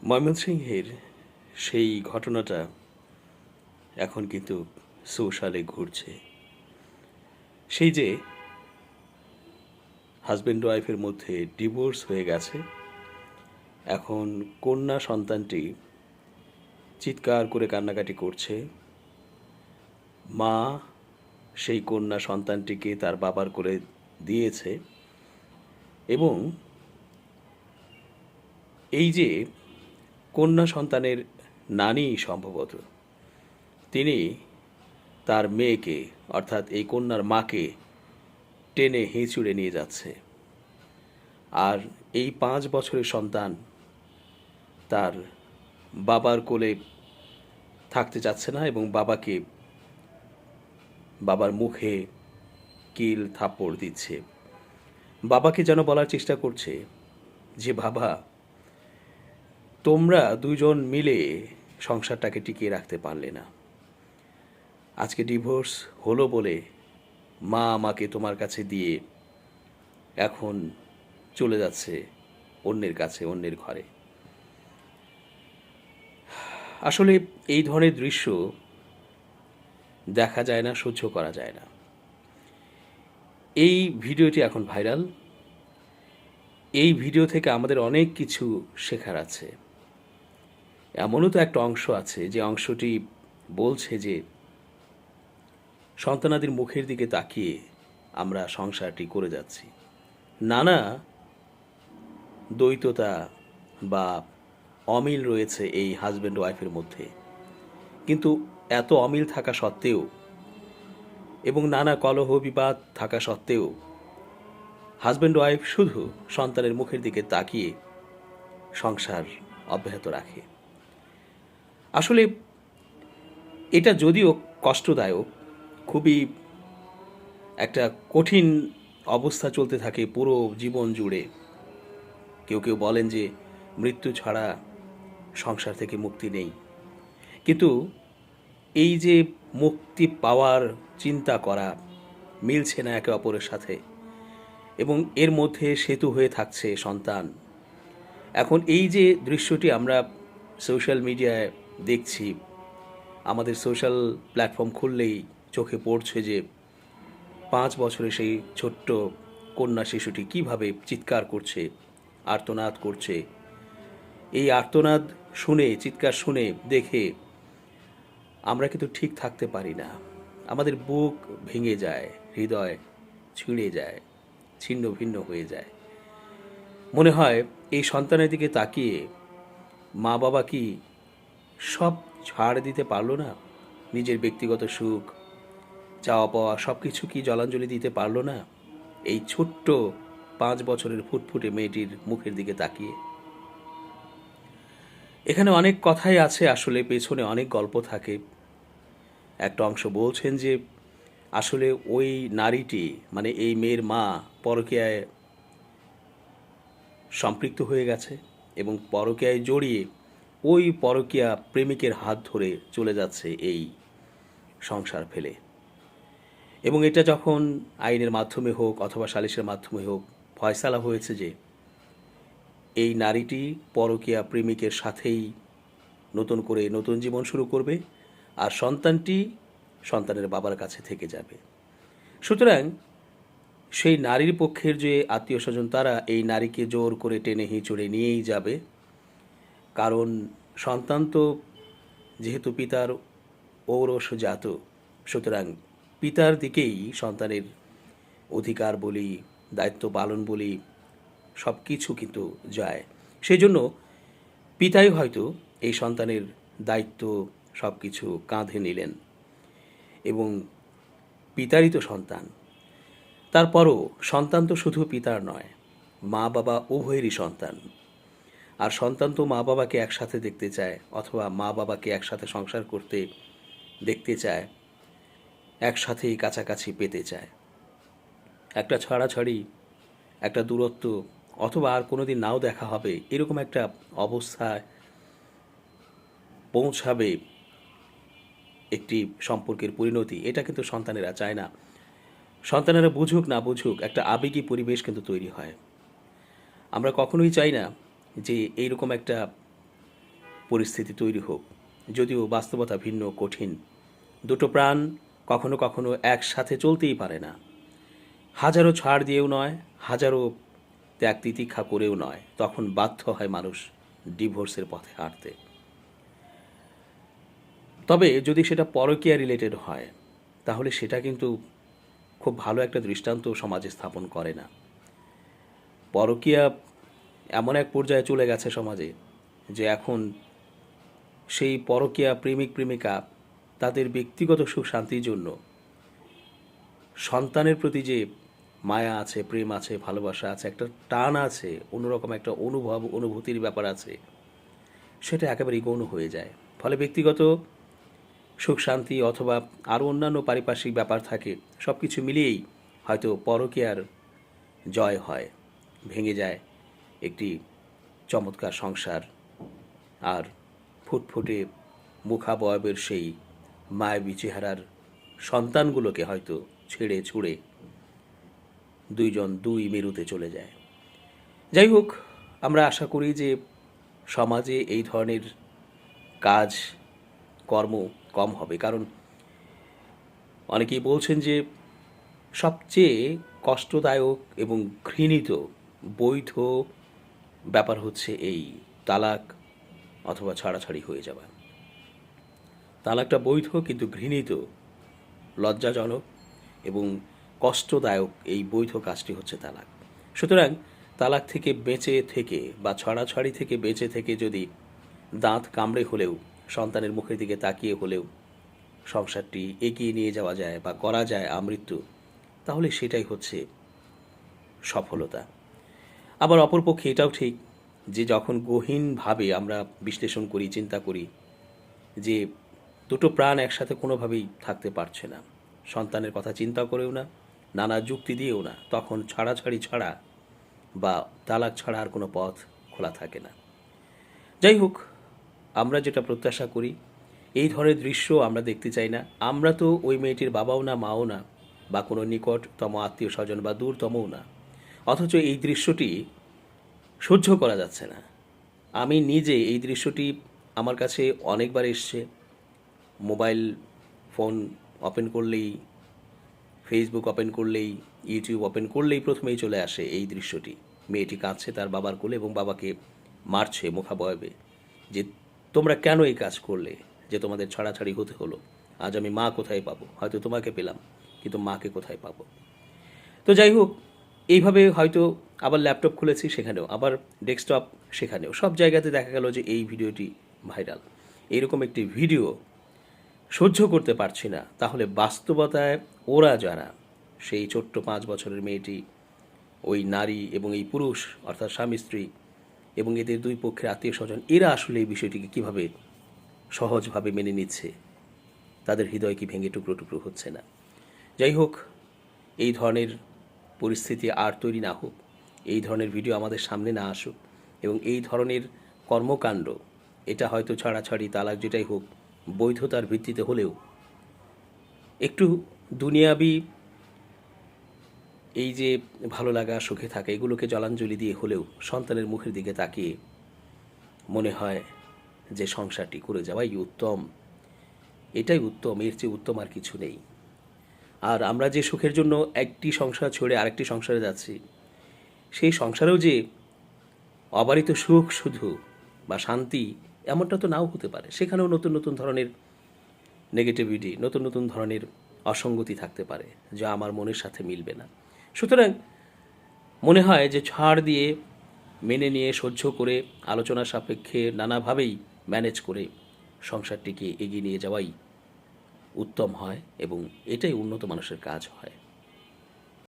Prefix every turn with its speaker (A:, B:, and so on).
A: ময়মনসিংহের সেই ঘটনাটা এখন কিন্তু সোশ্যালে ঘুরছে। সেই যে হাজব্যান্ড ওয়াইফের মধ্যে ডিভোর্স হয়ে গেছে, এখন কন্যা সন্তানটি চিৎকার করে কান্নাকাটি করছে। মা সেই কন্যা সন্তানটিকে তার বাবার কোলে দিয়েছে এবং এই যে কন্যা সন্তানের নানি সম্ভবত তিনি তার মেয়েকে অর্থাৎ এই কন্যার মাকে টেনে হিঁচড়ে নিয়ে যাচ্ছে। আর এই 5 বছরের সন্তান তার বাবার কোলে থাকতে চাচ্ছে না এবং বাবার মুখে কিল থাপ্পড় দিচ্ছে। বাবাকে যেন বলার চেষ্টা করছে যে বাবা, তোমরা দুজন মিলে সংসারটাকে টিকিয়ে রাখতে পারলে না। আজকে ডিভোর্স হলো বলে মা আমাকে তোমার কাছে দিয়ে এখন চলে যাচ্ছে অন্যের কাছে, অন্যের ঘরে। আসলে এই ধরনের দৃশ্য দেখা যায় না, সহ্য করা যায় না। এই ভিডিওটি এখন ভাইরাল। এই ভিডিও থেকে আমাদের অনেক কিছু শেখার আছে। এমনও তো একটা অংশ আছে যে অংশটি বলছে যে সন্তানাদির মুখের দিকে তাকিয়ে আমরা সংসারটি করে যাচ্ছি। নানা দ্বৈততা বা অমিল রয়েছে এই হাজব্যান্ড ওয়াইফের মধ্যে, কিন্তু এত অমিল থাকা সত্ত্বেও এবং নানা কলহ বিবাদ থাকা সত্ত্বেও হাজব্যান্ড ওয়াইফ শুধু সন্তানের মুখের দিকে তাকিয়ে সংসার অব্যাহত রাখে। আসলে এটা যদিও কষ্টদায়ক, খুবই একটা কঠিন অবস্থা চলতে থাকে পুরো জীবন জুড়ে। কেউ কেউ বলেন যে মৃত্যু ছাড়া সংসার থেকে মুক্তি নেই, কিন্তু এই যে মুক্তি পাওয়ার চিন্তা করা মিলছে না একে অপরের সাথে, এবং এর মধ্যে সেতু হয়ে থাকছে সন্তান। এখন এই যে দৃশ্যটি আমরা সোশ্যাল মিডিয়ায় দেখছি, আমাদের সোশ্যাল প্ল্যাটফর্ম খুললেই চোখে পড়ছে যে 5 বছরের সেই ছোট্ট কন্যা শিশুটি কিভাবে চিৎকার করছে, আর্তনাদ করছে। এই আর্তনাদ শুনে, চিৎকার শুনে, দেখে আমরা কিন্তু ঠিক থাকতে পারি না। আমাদের বুক ভেঙে যায়, হৃদয় ছিঁড়ে যায়, ছিন্ন ভিন্ন হয়ে যায়। মনে হয় এই সন্তানের দিকে তাকিয়ে মা বাবা কি সব ছাড় দিতে পারলো না? নিজের ব্যক্তিগত সুখ, চাওয়া পাওয়া সব কিছু কি জলাঞ্জলি দিতে পারলো না এই ছোট্ট 5 বছরের ফুটফুটে মেয়েটির মুখের দিকে তাকিয়ে? এখানে অনেক কথাই আছে, আসলে পেছনে অনেক গল্প থাকে। একটা অংশ বলছেন যে আসলে ওই নারীটি, মানে এই মেয়ের মা, পরকীয়ায় সম্পৃক্ত হয়ে গেছে এবং পরকীয়ায় জড়িয়ে ওই পরকীয়া প্রেমিকের হাত ধরে চলে যাচ্ছে এই সংসার ফেলে। এবং এটা যখন আইনের মাধ্যমে হোক অথবা সালিশের মাধ্যমে হোক ফয়সালা হয়েছে যে এই নারীটি পরকীয়া প্রেমিকের সাথেই নতুন করে নতুন জীবন শুরু করবে, আর সন্তানটি সন্তানের বাবার কাছে থেকে যাবে। সুতরাং সেই নারীর পক্ষের যে আত্মীয় স্বজন, তারা এই নারীকে জোর করে টেনে হিঁচড়ে নিয়েই যাবে। কারণ সন্তান তো যেহেতু পিতার ঔরসজাত, সুতরাং পিতার দিকেই সন্তানের অধিকার বলি, দায়িত্ব পালন বলি, সব কিছু কিন্তু যায়। সেই জন্য পিতাই হয়তো এই সন্তানের দায়িত্ব সব কিছু কাঁধে নিলেন এবং পিতারই তো সন্তান। তারপরও সন্তান তো শুধু পিতার নয়, মা বাবা উভয়েরই সন্তান। আর সন্তান তো মা বাবাকে একসাথে দেখতে চায়, অথবা মা বাবাকে একসাথে সংসার করতে দেখতে চায়, একসাথেই কাছাকাছি পেতে চায়। একটা ছাড়াছাড়ি, একটা দূরত্ব, অথবা আর কোনো দিন নাও দেখা হবে, এরকম একটা অবস্থায় পৌঁছাবে একটি সম্পর্কের পরিণতি, এটা কিন্তু সন্তানেরা চায় না। সন্তানেরা বুঝুক না বুঝুক, একটা আবেগী পরিবেশ কিন্তু তৈরি হয়। আমরা কখনোই চাই না যে এইরকম একটা পরিস্থিতি তৈরি হোক, যদিও বাস্তবতা ভিন্ন, কঠিন। দুটো প্রাণ কখনো কখনো একসাথে চলতেই পারে না। হাজারো ছাড় দিয়েও নয়, হাজারো ত্যাগ তিতিক্ষা করেও নয়, তখন বাধ্য হয় মানুষ ডিভোর্সের পথে হাঁটতে। তবে যদি সেটা পরকীয়া রিলেটেড হয়, তাহলে সেটা কিন্তু খুব ভালো একটা দৃষ্টান্ত সমাজে স্থাপন করে না। পরকীয়া এমন এক পর্যায়ে চলে গেছে সমাজে যে এখন সেই পরকীয়া প্রেমিক প্রেমিকা তাদের ব্যক্তিগত সুখ শান্তির জন্য সন্তানের প্রতি যে মায়া আছে, প্রেম আছে, ভালোবাসা আছে, একটা টান আছে, অন্যরকম একটা অনুভূতির ব্যাপার আছে, সেটা একেবারেই গৌণ হয়ে যায়। ফলে ব্যক্তিগত সুখ শান্তি অথবা আরও অন্যান্য পারিপার্শ্বিক ব্যাপার থাকে, সব কিছু মিলিয়েই হয়তো পরকীয়ার জয় হয়, ভেঙে যায় একটি চমৎকার সংসার। আর ফুটফুটে মুখাবয়বের সেই মায়াবী চেহারার সন্তানগুলোকে হয়তো ছেড়ে ছুড়ে দুইজন দুই মেরুতে চলে যায়। যাই হোক, আমরা আশা করি যে সমাজে এই ধরনের কাজ কর্ম কম হবে, কারণ অনেকেই বলছেন যে সবচেয়ে কষ্টদায়ক এবং ঘৃণিত বৈধ ব্যাপার হচ্ছে এই তালাক অথবা ছাড়াছাড়ি হয়ে যাওয়া। তালাকটা বৈধ, কিন্তু ঘৃণিত, লজ্জাজনক এবং কষ্টদায়ক এই বৈধ কাজটি হচ্ছে তালাক। সুতরাং তালাক থেকে বেঁচে থেকে বা ছড়াছড়ি থেকে বেঁচে থেকে যদি দাঁত কামড়ে হলেও, সন্তানের মুখের দিকে তাকিয়ে হলেও সংসারটি এগিয়ে নিয়ে যাওয়া যায় বা করা যায় আমৃত্যু, তাহলে সেটাই হচ্ছে সফলতা। আবার অপরপক্ষে এটাও ঠিক যে যখন গহীনভাবে আমরা বিশ্লেষণ করি, চিন্তা করি যে দুটো প্রাণ একসাথে কোনোভাবেই থাকতে পারছে না, সন্তানের কথা চিন্তা করেও না, নানা যুক্তি দিয়েও না, তখন ছাড়াছাড়ি ছাড়া বা তালাক ছাড়া আর কোনো পথ খোলা থাকে না। যাই হোক, আমরা যেটা প্রত্যাশা করি, এই ধরনের দৃশ্য আমরা দেখতে চাই না। আমরা তো ওই মেয়েটির বাবাও না, মাও না, বা কোনো নিকটতম আত্মীয় স্বজন বা দূরতমও না, অথচ এই দৃশ্যটি সহ্য করা যাচ্ছে না। আমি নিজে এই দৃশ্যটি আমার কাছে অনেকবার এসছে। মোবাইল ফোন ওপেন করলেই, ফেসবুক ওপেন করলেই, ইউটিউব ওপেন করলেই প্রথমেই চলে আসে এই দৃশ্যটি। মেয়েটি কাঁদছে তার বাবার কোলে এবং বাবাকে মারছে মুখাবয়বে যে তোমরা কেন এই কাজ করলে, যে তোমাদের ছাড়াছাড়ি হতে হলো, আজ আমি মা কোথায় পাবো? হয়তো তোমাকে পেলাম, কিন্তু মাকে কোথায় পাবো? তো যাই হোক, এইভাবে হয়তো আবার ল্যাপটপ খুলেছি, সেখানেও, আবার ডেস্কটপ, সেখানেও, সব জায়গাতে দেখা গেল যে এই ভিডিওটি ভাইরাল। এইরকম একটি ভিডিও সহ্য করতে পারছি না, তাহলে বাস্তবতায় ওরা যারা, সেই ছোট্ট 5 বছরের মেয়েটি, ওই নারী এবং এই পুরুষ অর্থাৎ স্বামী স্ত্রী এবং এদের দুই পক্ষের আত্মীয় স্বজন, এরা আসলে এই বিষয়টিকে কীভাবে সহজভাবে মেনে নিচ্ছে? তাদের হৃদয় কি ভেঙে টুকরো টুকরো হচ্ছে না? যাই হোক, এই ধরনের পরিস্থিতি আর তৈরি না হোক, এই ধরনের ভিডিও আমাদের সামনে না আসুক, এবং এই ধরনের কর্মকাণ্ড, এটা হয়তো ছাড়াছাড়ি, তালাক যেটাই হোক, বৈধতার ভিত্তিতে হলেও একটু দুনিয়াবি এই যে ভালো লাগা, সুখে থাকা, এগুলোকে জলাঞ্জলি দিয়ে হলেও সন্তানের মুখের দিকে তাকিয়ে মনে হয় যে সংসারটি করে যাওয়াই উত্তম, এটাই উত্তম, এর চেয়ে উত্তম আর কিছু নেই। আর আমরা যে সুখের জন্য একটি সংসার ছেড়ে আরেকটি সংসারে যাচ্ছি, সেই সংসারেও যে অবারিত সুখ শুধু বা শান্তি, এমনটা তো নাও হতে পারে। সেখানেও নতুন নতুন ধরনের নেগেটিভিটি, নতুন নতুন ধরনের অসঙ্গতি থাকতে পারে, যা আমার মনের সাথে মিলবে না। সুতরাং মনে হয় যে ছাড় দিয়ে, মেনে নিয়ে, সহ্য করে, আলোচনা সাপেক্ষে নানাভাবেই ম্যানেজ করে সংসারটিকে এগিয়ে নিয়ে যাওয়াই উত্তম হয়, এবং এটাই উন্নত মানুষের কাজ হয়।